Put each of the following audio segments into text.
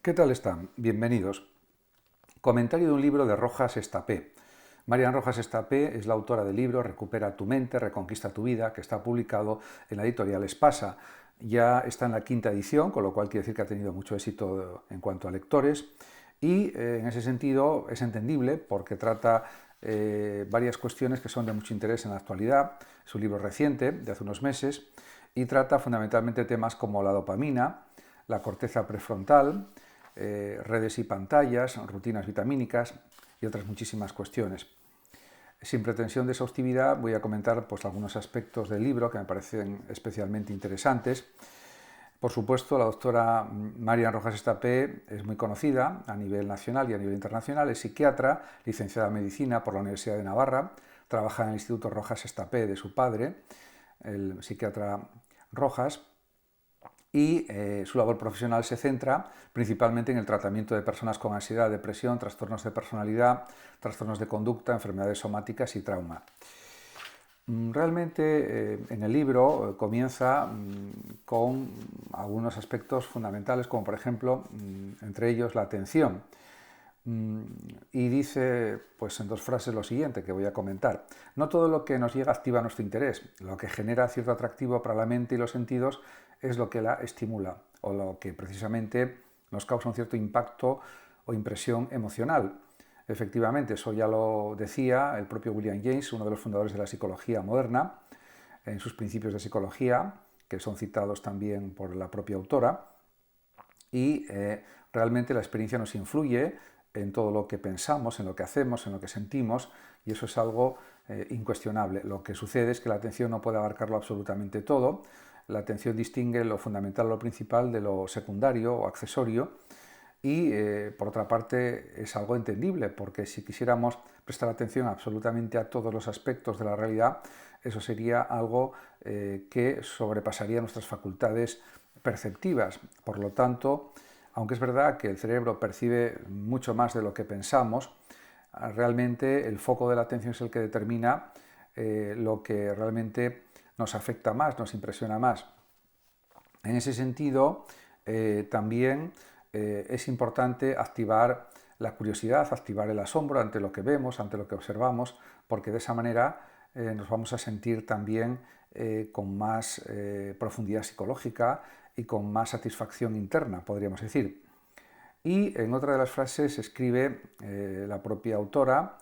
¿Qué tal están? Bienvenidos. Comentario de un libro de Rojas Estapé. Marian Rojas Estapé es la autora del libro Recupera tu mente, reconquista tu vida, que está publicado en la editorial Espasa. Ya está en la quinta edición, con lo cual quiere decir que ha tenido mucho éxito en cuanto a lectores y en ese sentido es entendible porque trata varias cuestiones que son de mucho interés en la actualidad. Es un libro reciente, de hace unos meses, y trata fundamentalmente temas como la dopamina, la corteza prefrontal, redes y pantallas, rutinas vitamínicas y otras muchísimas cuestiones. Sin pretensión de exhaustividad voy a comentar algunos aspectos del libro que me parecen especialmente interesantes. Por supuesto, la doctora Marian Rojas Estapé es muy conocida a nivel nacional y a nivel internacional. Es psiquiatra, licenciada en Medicina por la Universidad de Navarra, trabaja en el Instituto Rojas Estapé de su padre, el psiquiatra Rojas, y su labor profesional se centra principalmente en el tratamiento de personas con ansiedad, depresión, trastornos de personalidad, trastornos de conducta, enfermedades somáticas y trauma. Realmente en el libro comienza con algunos aspectos fundamentales, como por ejemplo, entre ellos la atención. Y dice pues en dos frases lo siguiente que voy a comentar. No todo lo que nos llega activa nuestro interés. Lo que genera cierto atractivo para la mente y los sentidos es lo que la estimula o lo que precisamente nos causa un cierto impacto o impresión emocional. Efectivamente, eso ya lo decía el propio William James, uno de los fundadores de la psicología moderna, en sus principios de psicología, que son citados también por la propia autora, y realmente la experiencia nos influye en todo lo que pensamos, en lo que hacemos, en lo que sentimos, y eso es algo incuestionable. Lo que sucede es que la atención no puede abarcarlo absolutamente todo. La atención distingue lo fundamental o lo principal de lo secundario o accesorio, y por otra parte es algo entendible, porque si quisiéramos prestar atención absolutamente a todos los aspectos de la realidad, eso sería algo que sobrepasaría nuestras facultades perceptivas. Por lo tanto, aunque es verdad que el cerebro percibe mucho más de lo que pensamos, realmente el foco de la atención es el que determina lo que realmente nos afecta más, nos impresiona más. En ese sentido, también es importante activar la curiosidad, activar el asombro ante lo que vemos, ante lo que observamos, porque de esa manera nos vamos a sentir también con más profundidad psicológica y con más satisfacción interna, podríamos decir. Y en otra de las frases escribe la propia autora,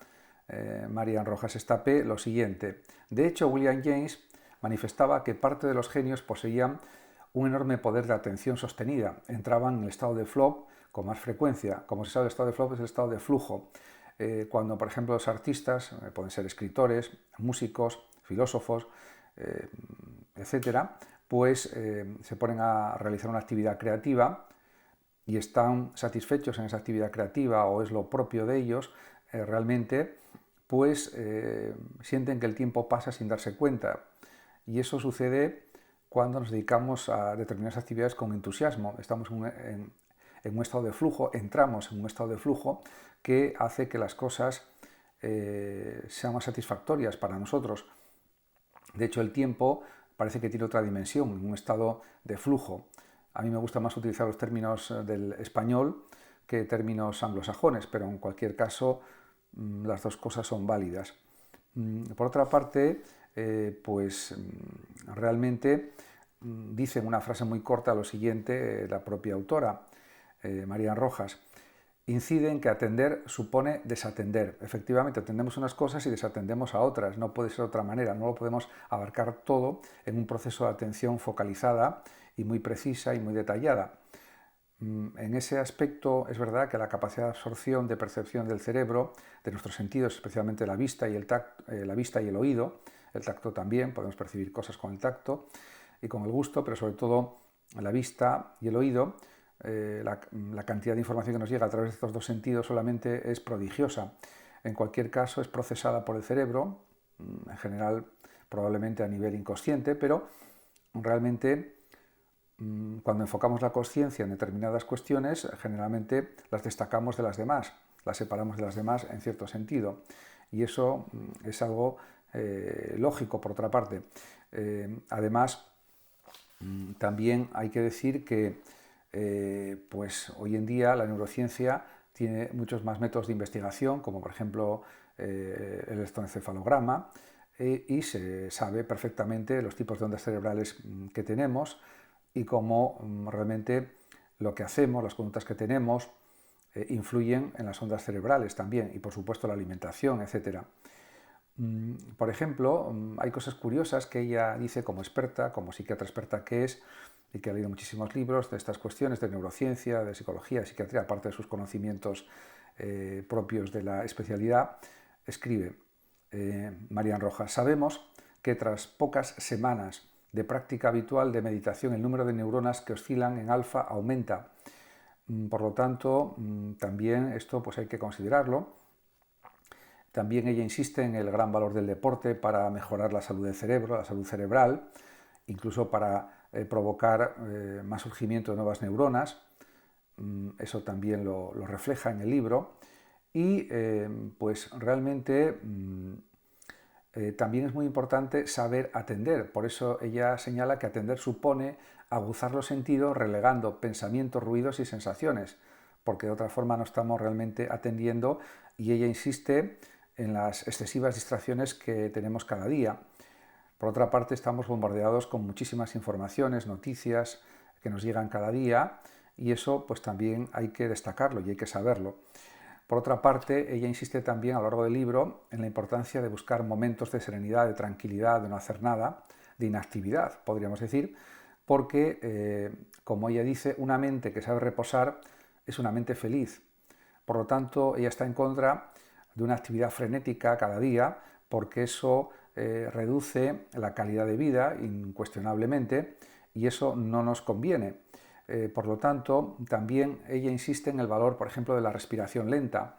Marian Rojas Estapé, lo siguiente. De hecho, William James manifestaba que parte de los genios poseían un enorme poder de atención sostenida. Entraban en el estado de flow con más frecuencia. Como se sabe, el estado de flow es el estado de flujo. Cuando, por ejemplo, los artistas, pueden ser escritores, músicos, filósofos, etcétera, pues se ponen a realizar una actividad creativa y están satisfechos en esa actividad creativa o es lo propio de ellos, realmente pues sienten que el tiempo pasa sin darse cuenta. Y eso sucede cuando nos dedicamos a determinadas actividades con entusiasmo. Estamos en un estado de flujo, entramos en un estado de flujo que hace que las cosas sean más satisfactorias para nosotros. De hecho, el tiempo parece que tiene otra dimensión, un estado de flujo. A mí me gusta más utilizar los términos del español que términos anglosajones, pero en cualquier caso las dos cosas son válidas. Por otra parte, realmente dice en una frase muy corta lo siguiente la propia autora, Marian Rojas. Incide en que atender supone desatender. Efectivamente, atendemos unas cosas y desatendemos a otras. No puede ser de otra manera. No lo podemos abarcar todo en un proceso de atención focalizada y muy precisa y muy detallada. En ese aspecto es verdad que la capacidad de absorción, de percepción del cerebro, de nuestros sentidos, especialmente la vista y la vista y el oído, el tacto también, podemos percibir cosas con el tacto y con el gusto, pero sobre todo la vista y el oído, la cantidad de información que nos llega a través de estos dos sentidos solamente es prodigiosa. En cualquier caso es procesada por el cerebro, en general probablemente a nivel inconsciente, pero realmente cuando enfocamos la conciencia en determinadas cuestiones, generalmente las destacamos de las demás, las separamos de las demás en cierto sentido. Y eso es algo lógico, por otra parte. Además, también hay que decir que pues hoy en día la neurociencia tiene muchos más métodos de investigación, como por ejemplo el electroencefalograma, y se sabe perfectamente los tipos de ondas cerebrales que tenemos y cómo realmente lo que hacemos, las conductas que tenemos, influyen en las ondas cerebrales también, y por supuesto la alimentación, etc. Por ejemplo, hay cosas curiosas que ella dice como experta, como psiquiatra experta que es, y que ha leído muchísimos libros de estas cuestiones de neurociencia, de psicología, de psiquiatría, aparte de sus conocimientos propios de la especialidad. Escribe Marian Rojas: sabemos que tras pocas semanas de práctica habitual de meditación, el número de neuronas que oscilan en alfa aumenta. Por lo tanto, también esto pues hay que considerarlo. También ella insiste en el gran valor del deporte para mejorar la salud del cerebro, la salud cerebral, incluso para provocar más surgimiento de nuevas neuronas. Eso también lo refleja en el libro. Y pues realmente también es muy importante saber atender. Por eso ella señala que atender supone aguzar los sentidos relegando pensamientos, ruidos y sensaciones, porque de otra forma no estamos realmente atendiendo, y ella insiste en las excesivas distracciones que tenemos cada día. Por otra parte, estamos bombardeados con muchísimas informaciones, noticias que nos llegan cada día, y eso pues también hay que destacarlo y hay que saberlo. Por otra parte, ella insiste también a lo largo del libro en la importancia de buscar momentos de serenidad, de tranquilidad, de no hacer nada, de inactividad, podríamos decir, porque, como ella dice, una mente que sabe reposar es una mente feliz. Por lo tanto, ella está en contra de una actividad frenética cada día, porque eso reduce la calidad de vida incuestionablemente, y eso no nos conviene. Por lo tanto, también ella insiste en el valor, por ejemplo, de la respiración lenta,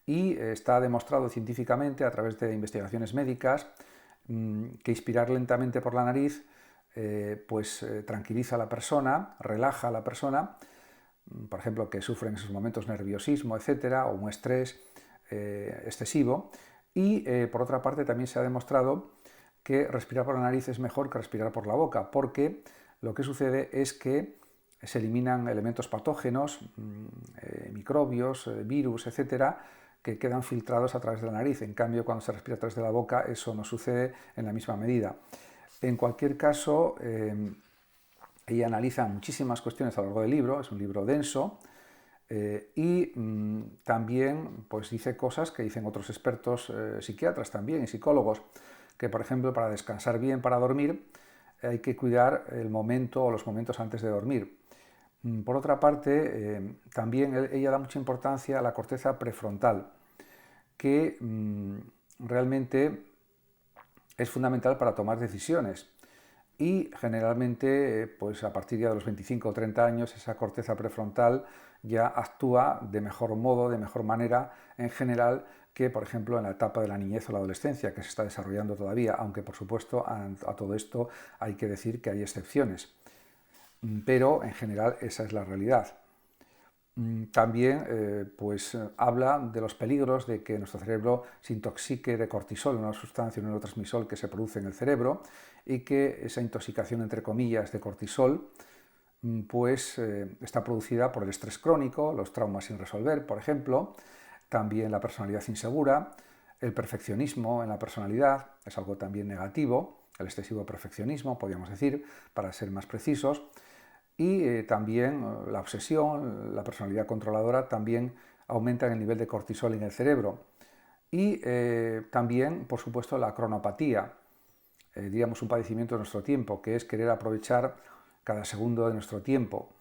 y está demostrado científicamente a través de investigaciones médicas que inspirar lentamente por la nariz tranquiliza a la persona, relaja a la persona, por ejemplo, que sufre en esos momentos nerviosismo, etcétera, o un estrés excesivo. Y por otra parte también se ha demostrado que respirar por la nariz es mejor que respirar por la boca, porque lo que sucede es que se eliminan elementos patógenos, microbios, virus, etcétera, que quedan filtrados a través de la nariz. En cambio, cuando se respira a través de la boca, eso no sucede en la misma medida. En cualquier caso, ella analiza muchísimas cuestiones a lo largo del libro, es un libro denso, y también pues, dice cosas que dicen otros expertos psiquiatras también y psicólogos, que por ejemplo para descansar bien, para dormir, hay que cuidar el momento o los momentos antes de dormir. Por otra parte, también ella da mucha importancia a la corteza prefrontal, que realmente es fundamental para tomar decisiones. Y generalmente, pues a partir ya de los 25 o 30 años, esa corteza prefrontal ya actúa de mejor modo, de mejor manera, en general, que por ejemplo en la etapa de la niñez o la adolescencia, que se está desarrollando todavía, aunque por supuesto a todo esto hay que decir que hay excepciones. Pero en general esa es la realidad. También habla de los peligros de que nuestro cerebro se intoxique de cortisol, una sustancia, un neurotransmisor que se produce en el cerebro, y que esa intoxicación, entre comillas, de cortisol está producida por el estrés crónico, los traumas sin resolver, por ejemplo, también la personalidad insegura, el perfeccionismo en la personalidad es algo también negativo, el excesivo perfeccionismo, podríamos decir, para ser más precisos. Y también la obsesión, la personalidad controladora también aumentan el nivel de cortisol en el cerebro. Y también, por supuesto, la cronopatía, diríamos un padecimiento de nuestro tiempo, que es querer aprovechar cada segundo de nuestro tiempo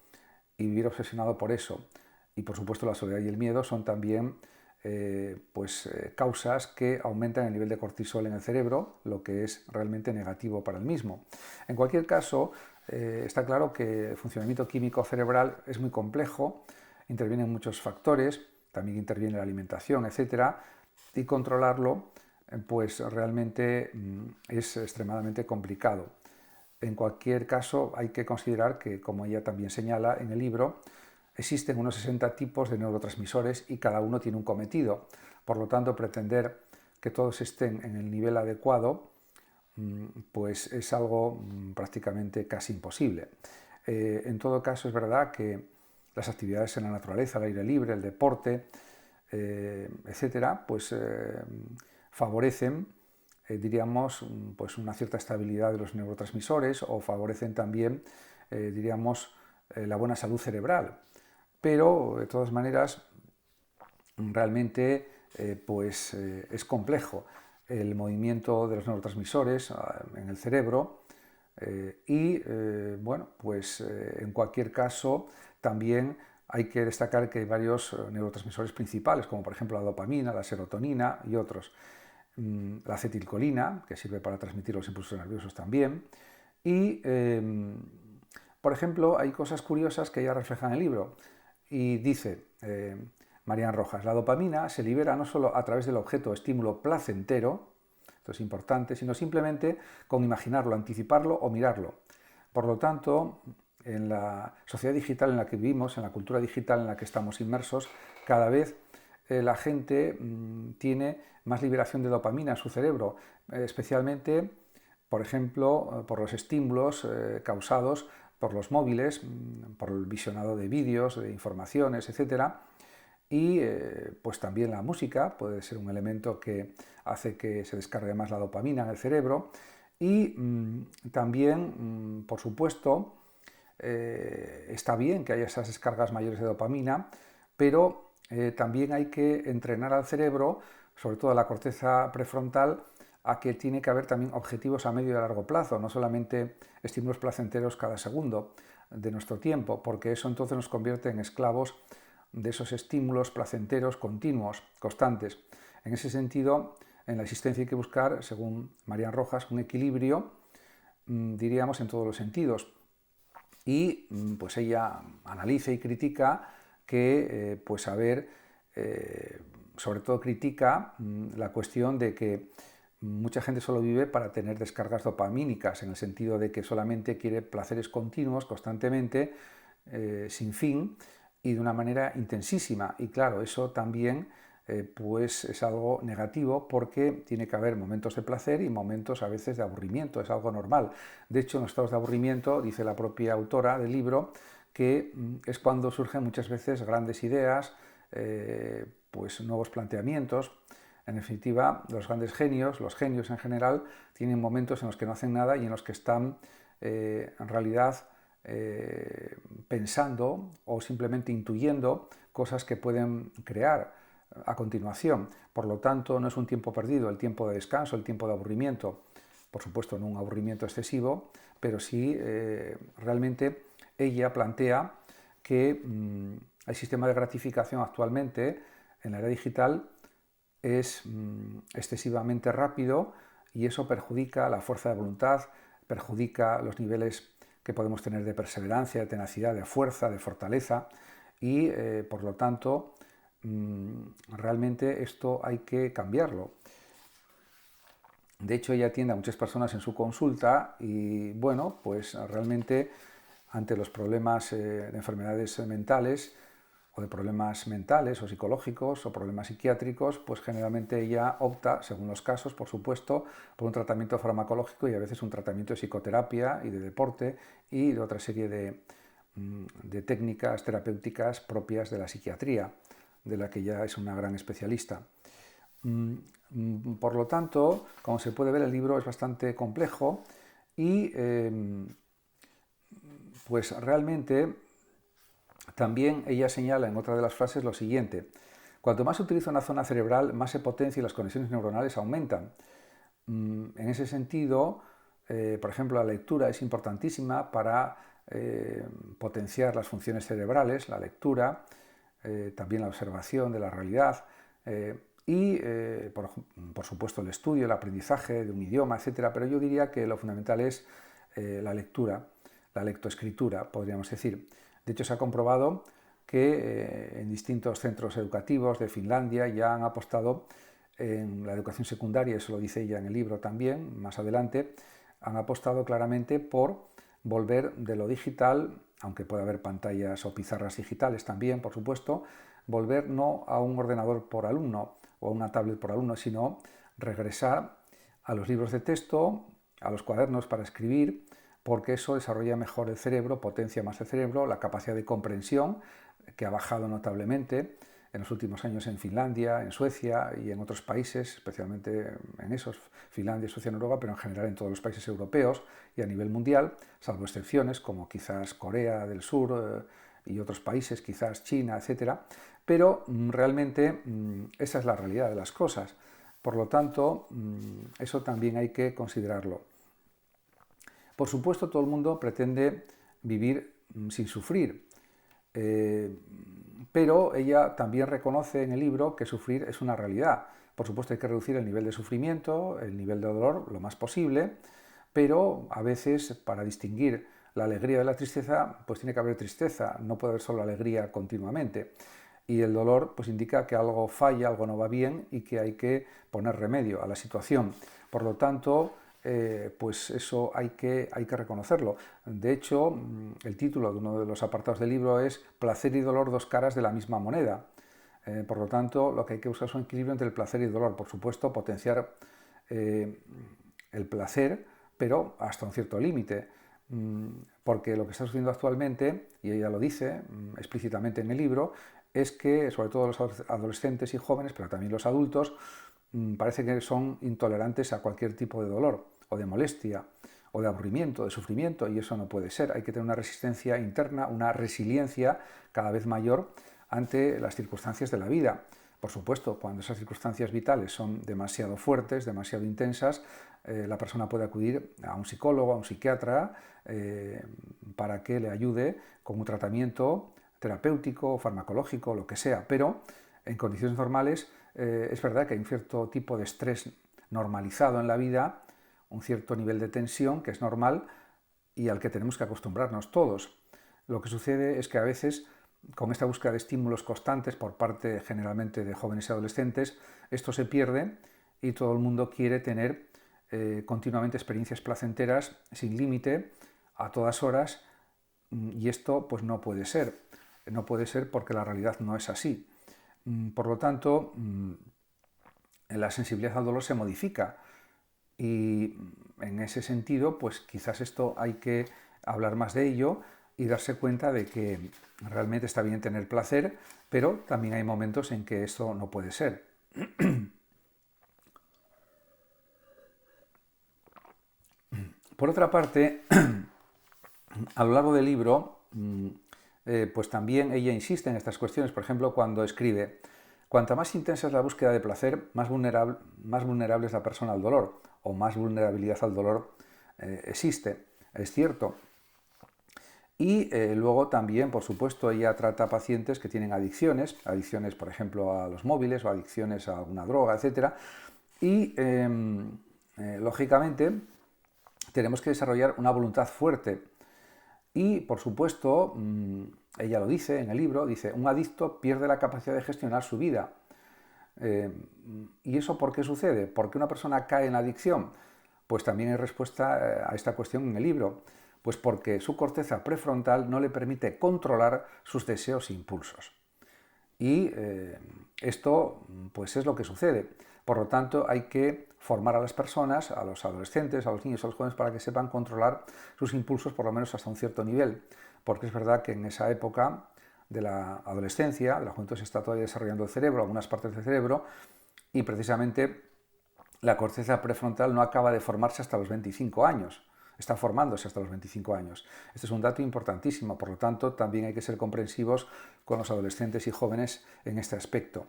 y vivir obsesionado por eso. Y por supuesto la soledad y el miedo son también causas que aumentan el nivel de cortisol en el cerebro, lo que es realmente negativo para el mismo. En cualquier caso, está claro que el funcionamiento químico cerebral es muy complejo, intervienen muchos factores, también interviene la alimentación, etcétera, y controlarlo pues realmente es extremadamente complicado. En cualquier caso, hay que considerar que, como ella también señala en el libro, existen unos 60 tipos de neurotransmisores y cada uno tiene un cometido. Por lo tanto, pretender que todos estén en el nivel adecuado pues es algo prácticamente casi imposible. En todo caso, es verdad que las actividades en la naturaleza, al aire libre, el deporte, etcétera, pues favorecen, diríamos, pues una cierta estabilidad de los neurotransmisores o favorecen también, diríamos, la buena salud cerebral. Pero, de todas maneras, realmente es complejo el movimiento de los neurotransmisores en el cerebro bueno, pues en cualquier caso también hay que destacar que hay varios neurotransmisores principales, como por ejemplo la dopamina, la serotonina y otros. La acetilcolina, que sirve para transmitir los impulsos nerviosos también. Y, por ejemplo, hay cosas curiosas que ella refleja en el libro. Y dice, Marian Rojas, la dopamina se libera no solo a través del objeto o estímulo placentero, esto es importante, sino simplemente con imaginarlo, anticiparlo o mirarlo. Por lo tanto, en la sociedad digital en la que vivimos, en la cultura digital en la que estamos inmersos, cada vez la gente tiene más liberación de dopamina en su cerebro, especialmente, por ejemplo, por los estímulos causados por los móviles, por el visionado de vídeos, de informaciones, etcétera. Y pues también la música puede ser un elemento que hace que se descargue más la dopamina en el cerebro. Y también, por supuesto, está bien que haya esas descargas mayores de dopamina, pero también hay que entrenar al cerebro, sobre todo a la corteza prefrontal, a que tiene que haber también objetivos a medio y a largo plazo, no solamente estímulos placenteros cada segundo de nuestro tiempo, porque eso entonces nos convierte en esclavos de esos estímulos placenteros continuos, constantes. En ese sentido, en la existencia hay que buscar, según Marian Rojas, un equilibrio, diríamos, en todos los sentidos. Y pues ella analiza y critica que, pues a ver, sobre todo critica la cuestión de que mucha gente solo vive para tener descargas dopamínicas, en el sentido de que solamente quiere placeres continuos, constantemente, sin fin y de una manera intensísima. Y claro, eso también pues es algo negativo, porque tiene que haber momentos de placer y momentos a veces de aburrimiento, es algo normal. De hecho, en los estados de aburrimiento, dice la propia autora del libro, que es cuando surgen muchas veces grandes ideas, pues nuevos planteamientos. En definitiva, los grandes genios, los genios en general, tienen momentos en los que no hacen nada y en los que están en realidad pensando o simplemente intuyendo cosas que pueden crear a continuación. Por lo tanto, no es un tiempo perdido el tiempo de descanso, el tiempo de aburrimiento. Por supuesto, no un aburrimiento excesivo, pero sí realmente ella plantea que el sistema de gratificación actualmente en la era digital es excesivamente rápido, y eso perjudica la fuerza de voluntad, perjudica los niveles que podemos tener de perseverancia, de tenacidad, de fuerza, de fortaleza, y por lo tanto realmente esto hay que cambiarlo. De hecho, ella atiende a muchas personas en su consulta y bueno, pues realmente ante los problemas de enfermedades mentales o de problemas mentales o psicológicos o problemas psiquiátricos, pues generalmente ella opta, según los casos, por supuesto, por un tratamiento farmacológico y a veces un tratamiento de psicoterapia y de deporte y de otra serie de técnicas terapéuticas propias de la psiquiatría, de la que ella es una gran especialista. Por lo tanto, como se puede ver, el libro es bastante complejo y pues realmente también ella señala en otra de las frases lo siguiente: cuanto más se utiliza una zona cerebral, más se potencia y las conexiones neuronales aumentan. En ese sentido, por ejemplo, la lectura es importantísima para potenciar las funciones cerebrales, la lectura, también la observación de la realidad y, por supuesto, el estudio, el aprendizaje de un idioma, etc. Pero yo diría que lo fundamental es la lectura, la lectoescritura, podríamos decir. De hecho, se ha comprobado que en distintos centros educativos de Finlandia ya han apostado en la educación secundaria, eso lo dice ella en el libro también, más adelante, han apostado claramente por volver de lo digital, aunque puede haber pantallas o pizarras digitales también, por supuesto, volver no a un ordenador por alumno o a una tablet por alumno, sino regresar a los libros de texto, a los cuadernos para escribir, porque eso desarrolla mejor el cerebro, potencia más el cerebro, la capacidad de comprensión, que ha bajado notablemente en los últimos años en Finlandia, en Suecia y en otros países, especialmente en esos, Finlandia, Suecia, Noruega, pero en general en todos los países europeos y a nivel mundial, salvo excepciones como quizás Corea del Sur y otros países, quizás China, etcétera. Pero realmente esa es la realidad de las cosas. Por lo tanto, eso también hay que considerarlo. Por supuesto, todo el mundo pretende vivir sin sufrir, pero ella también reconoce en el libro que sufrir es una realidad. Por supuesto, hay que reducir el nivel de sufrimiento, el nivel de dolor, lo más posible, pero a veces, para distinguir la alegría de la tristeza, pues tiene que haber tristeza, no puede haber solo alegría continuamente. Y el dolor pues indica que algo falla, algo no va bien y que hay que poner remedio a la situación. Por lo tanto, pues eso hay que reconocerlo. De hecho, el título de uno de los apartados del libro es Placer y dolor, dos caras de la misma moneda. Por lo tanto, lo que hay que buscar es un equilibrio entre el placer y el dolor. Por supuesto, potenciar el placer, pero hasta un cierto límite. Porque lo que está sucediendo actualmente, y ella lo dice explícitamente en el libro, es que sobre todo los adolescentes y jóvenes, pero también los adultos, parece que son intolerantes a cualquier tipo de dolor o de molestia o de aburrimiento, de sufrimiento, y eso no puede ser. Hay que tener una resistencia interna, una resiliencia cada vez mayor ante las circunstancias de la vida. Por supuesto, cuando esas circunstancias vitales son demasiado fuertes, demasiado intensas, la persona puede acudir a un psicólogo, a un psiquiatra, para que le ayude con un tratamiento terapéutico, farmacológico, lo que sea, pero en condiciones normales es verdad que hay un cierto tipo de estrés normalizado en la vida, un cierto nivel de tensión que es normal y al que tenemos que acostumbrarnos todos. Lo que sucede es que a veces, con esta búsqueda de estímulos constantes por parte generalmente de jóvenes y adolescentes, esto se pierde y todo el mundo quiere tener continuamente experiencias placenteras sin límite, a todas horas, y esto pues no puede ser. No puede ser porque la realidad no es así. Por lo tanto, la sensibilidad al dolor se modifica y en ese sentido, pues quizás esto hay que hablar más de ello y darse cuenta de que realmente está bien tener placer, pero también hay momentos en que esto no puede ser. Por otra parte, a lo largo del libro, pues también ella insiste en estas cuestiones. Por ejemplo, cuando escribe: cuanta más intensa es la búsqueda de placer, más vulnerable es la persona al dolor, o más vulnerabilidad al dolor existe. Es cierto. Y luego también, por supuesto, ella trata a pacientes que tienen adicciones, por ejemplo, a los móviles o adicciones a alguna droga, etc. Y, lógicamente, tenemos que desarrollar una voluntad fuerte. Y, por supuesto, ella lo dice en el libro, dice: un adicto pierde la capacidad de gestionar su vida. ¿Y eso por qué sucede? ¿Por qué una persona cae en la adicción? Pues también hay respuesta a esta cuestión en el libro. Pues porque su corteza prefrontal no le permite controlar sus deseos e impulsos. Y esto pues es lo que sucede. Por lo tanto, hay que formar a las personas, a los adolescentes, a los niños, a los jóvenes, para que sepan controlar sus impulsos por lo menos hasta un cierto nivel. Porque es verdad que en esa época de la adolescencia, de la juventud, se está todavía desarrollando el cerebro, algunas partes del cerebro, y precisamente la corteza prefrontal no acaba de formarse hasta los 25 años. Está formándose hasta los 25 años. Este es un dato importantísimo, por lo tanto, también hay que ser comprensivos con los adolescentes y jóvenes en este aspecto.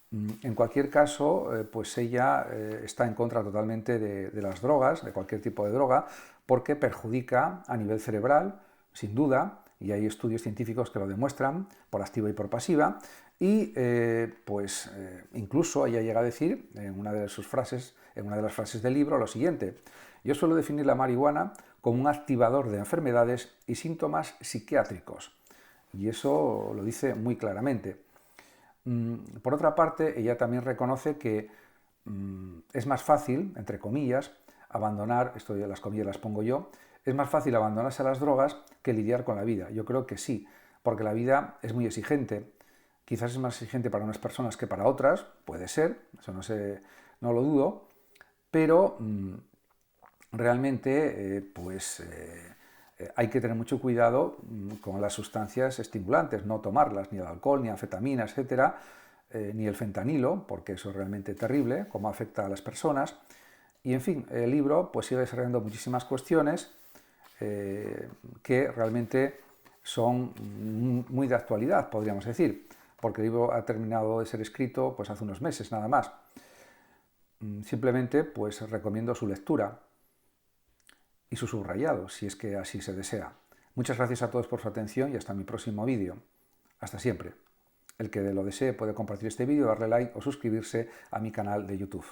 En cualquier caso, pues ella está en contra totalmente de las drogas, de cualquier tipo de droga, porque perjudica a nivel cerebral, sin duda, y hay estudios científicos que lo demuestran, por activa y por pasiva, y incluso ella llega a decir, en una de sus frases, en una de las frases del libro, lo siguiente: yo suelo definir la marihuana como un activador de enfermedades y síntomas psiquiátricos. Y eso lo dice muy claramente. Por otra parte, ella también reconoce que es más fácil, entre comillas, abandonar, esto de las comillas las pongo yo, es más fácil abandonarse a las drogas que lidiar con la vida. Yo creo que sí, porque la vida es muy exigente. Quizás es más exigente para unas personas que para otras, puede ser, eso no lo dudo, pero realmente hay que tener mucho cuidado con las sustancias estimulantes, no tomarlas, ni el alcohol, ni anfetamina, etcétera, ni el fentanilo, porque eso es realmente terrible, cómo afecta a las personas. Y en fin, el libro pues sigue desarrollando muchísimas cuestiones que realmente son muy de actualidad, podríamos decir, porque el libro ha terminado de ser escrito pues hace unos meses nada más. Simplemente pues recomiendo su lectura y su subrayado, si es que así se desea. Muchas gracias a todos por su atención y hasta mi próximo vídeo. Hasta siempre. El que lo desee puede compartir este vídeo, darle like o suscribirse a mi canal de YouTube.